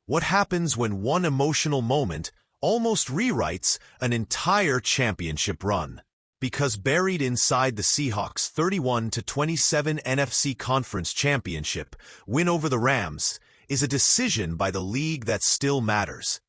What happens when one emotional moment almost rewrites an entire championship run? Because buried inside the Seahawks' 31-27 NFC Conference Championship win over the Rams is a decision by the league that still matters.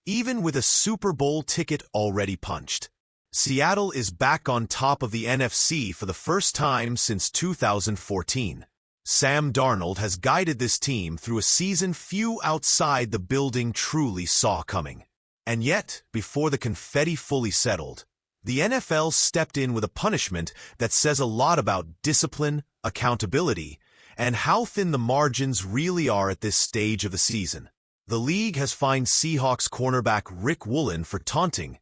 Even with a Super Bowl ticket already punched, Seattle is back on top of the NFC for the first time since 2014. Sam Darnold has guided this team through a season few outside the building truly saw coming. And yet, before the confetti fully settled, the NFL stepped in with a punishment that says a lot about discipline, accountability, and how thin the margins really are at this stage of the season. The league has fined Seahawks cornerback Riq Woolen for taunting,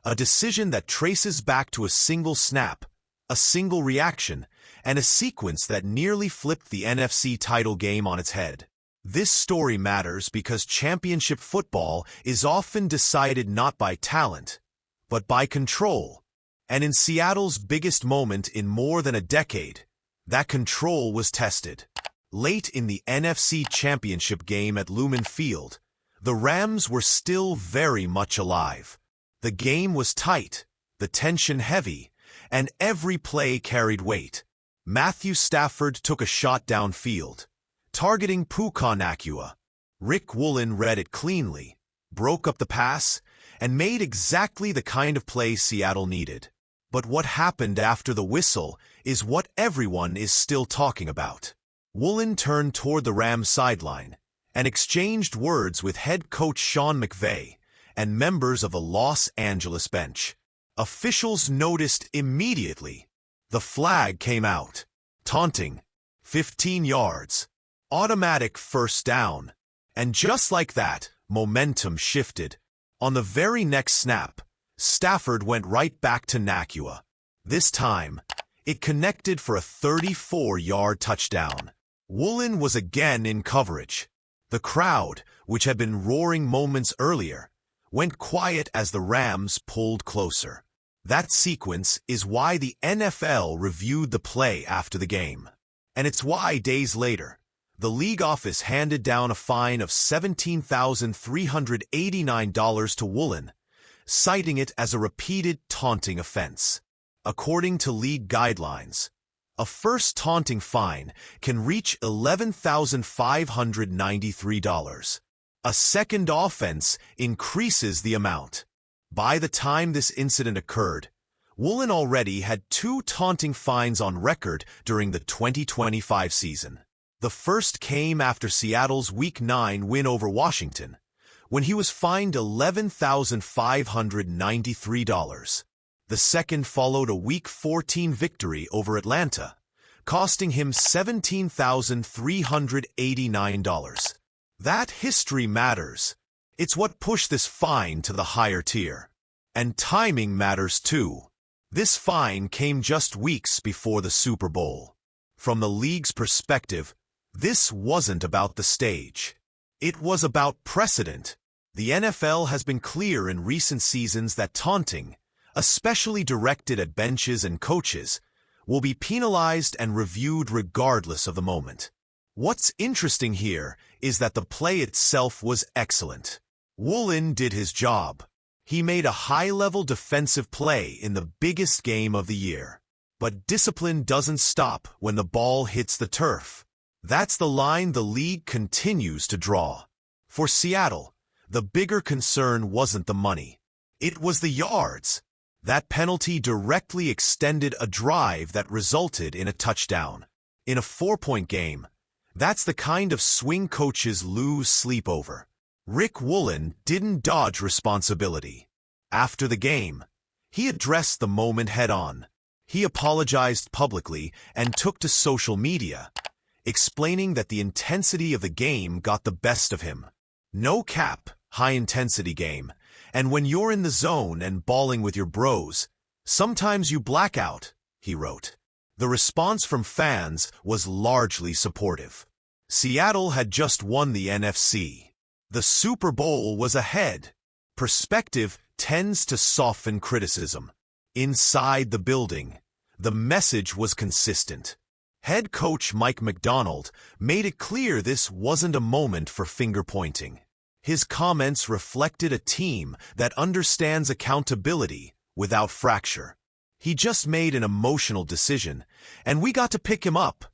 a decision that traces back to a single snap, a single reaction, and a sequence that nearly flipped the NFC title game on its head. This story matters because championship football is often decided not by talent, but by control. And in Seattle's biggest moment in more than a decade, that control was tested. Late in the NFC Championship game at Lumen Field, the Rams were still very much alive. The game was tight, the tension heavy, and every play carried weight. Matthew Stafford took a shot downfield, targeting Puka Nacua. Riq Woolen read it cleanly, broke up the pass, and made exactly the kind of play Seattle needed. But what happened after the whistle is what everyone is still talking about. Woolen turned toward the Rams sideline and exchanged words with head coach Sean McVay and members of the Los Angeles bench. Officials noticed immediately. The flag came out. Taunting. 15 yards. Automatic first down. And just like that, momentum shifted. On the very next snap, Stafford went right back to Nacua. This time, it connected for a 34-yard touchdown. Woolen was again in coverage. The crowd, which had been roaring moments earlier, went quiet as the Rams pulled closer. That sequence is why the NFL reviewed the play after the game. And it's why, days later, the league office handed down a fine of $17,389 to Woolen, citing it as a repeated taunting offense. According to league guidelines, a first taunting fine can reach $11,593. A second offense increases the amount. By the time this incident occurred, Woolen already had 2 taunting fines on record during the 2025 season. The first came after Seattle's Week 9 win over Washington, when he was fined $11,593. The second followed a Week 14 victory over Atlanta, costing him $17,389. That history matters. It's what pushed this fine to the higher tier. And timing matters too. This fine came just weeks before the Super Bowl. From the league's perspective, this wasn't about the stage. It was about precedent. The NFL has been clear in recent seasons that taunting, especially directed at benches and coaches, will be penalized and reviewed regardless of the moment. What's interesting here is that the play itself was excellent. Woolen did his job. He made a high-level defensive play in the biggest game of the year. But discipline doesn't stop when the ball hits the turf. That's the line the league continues to draw. For Seattle, the bigger concern wasn't the money. It was the yards. That penalty directly extended a drive that resulted in a touchdown. In a 4-point game, that's the kind of swing coaches lose sleep over. Riq Woolen didn't dodge responsibility. After the game, he addressed the moment head-on. He apologized publicly and took to social media, explaining that the intensity of the game got the best of him. No cap, high-intensity game, and when you're in the zone and balling with your bros, sometimes you black out, he wrote. The response from fans was largely supportive. Seattle had just won the NFC. The Super Bowl was ahead. Perspective tends to soften criticism. Inside the building, the message was consistent. Head coach Macdonald made it clear this wasn't a moment for finger-pointing. His comments reflected a team that understands accountability without fracture. He just made an emotional decision, and we got to pick him up,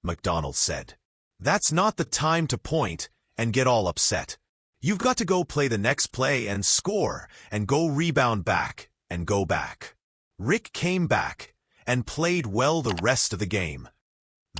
Macdonald said. That's not the time to point and get all upset. You've got to go play the next play and score, and go rebound back and go back. Riq came back and played well the rest of the game.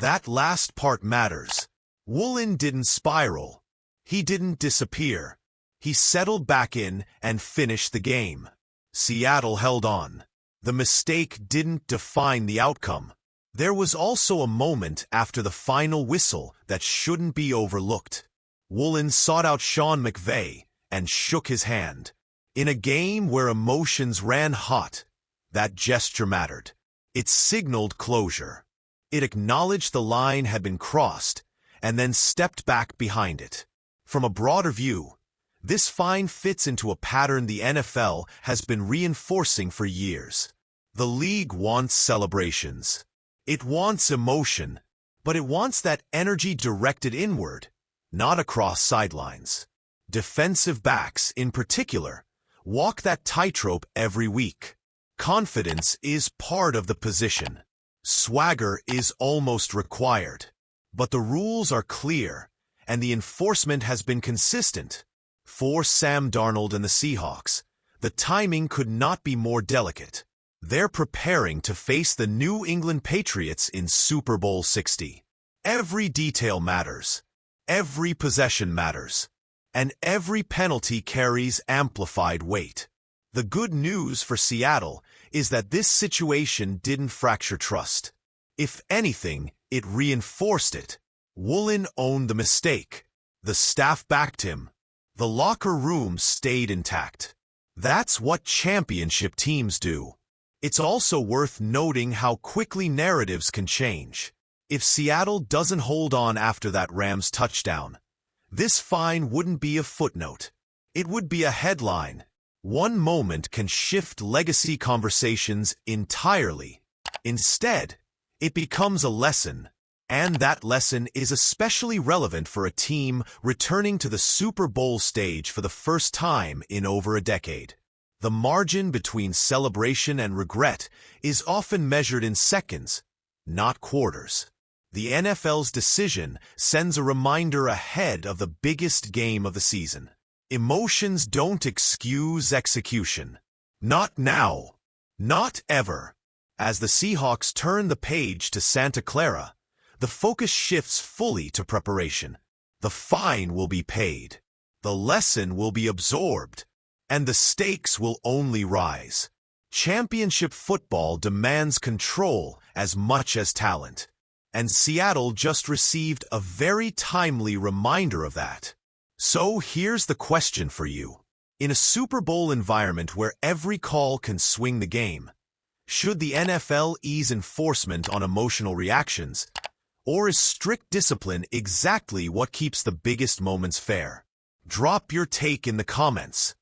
That last part matters. Woolen didn't spiral. He didn't disappear. He settled back in and finished the game. Seattle held on. The mistake didn't define the outcome. There was also a moment after the final whistle that shouldn't be overlooked. Woolen sought out Sean McVay and shook his hand. In a game where emotions ran hot, that gesture mattered. It signaled closure. It acknowledged the line had been crossed and then stepped back behind it. From a broader view, this fine fits into a pattern the NFL has been reinforcing for years. The league wants celebrations. It wants emotion, but it wants that energy directed inward, not across sidelines. Defensive backs, in particular, walk that tightrope every week. Confidence is part of the position. Swagger is almost required. But the rules are clear, and the enforcement has been consistent. For Sam Darnold and the Seahawks, the timing could not be more delicate. They're preparing to face the New England Patriots in Super Bowl 60. Every detail matters. Every possession matters. And every penalty carries amplified weight. The good news for Seattle is that this situation didn't fracture trust. If anything, it reinforced it. Woolen owned the mistake. The staff backed him. The locker room stayed intact. That's what championship teams do. It's also worth noting how quickly narratives can change. If Seattle doesn't hold on after that Rams touchdown, this fine wouldn't be a footnote. It would be a headline. One moment can shift legacy conversations entirely. Instead, it becomes a lesson, and that lesson is especially relevant for a team returning to the Super Bowl stage for the first time in over a decade. The margin between celebration and regret is often measured in seconds, not quarters. The NFL's decision sends a reminder ahead of the biggest game of the season. Emotions don't excuse execution. Not now. Not ever. As the Seahawks turn the page to Santa Clara, the focus shifts fully to preparation. The fine will be paid. The lesson will be absorbed. And the stakes will only rise. Championship football demands control as much as talent. And Seattle just received a very timely reminder of that. So here's the question for you. In a Super Bowl environment where every call can swing the game, should the NFL ease enforcement on emotional reactions, or is strict discipline exactly what keeps the biggest moments fair? Drop your take in the comments.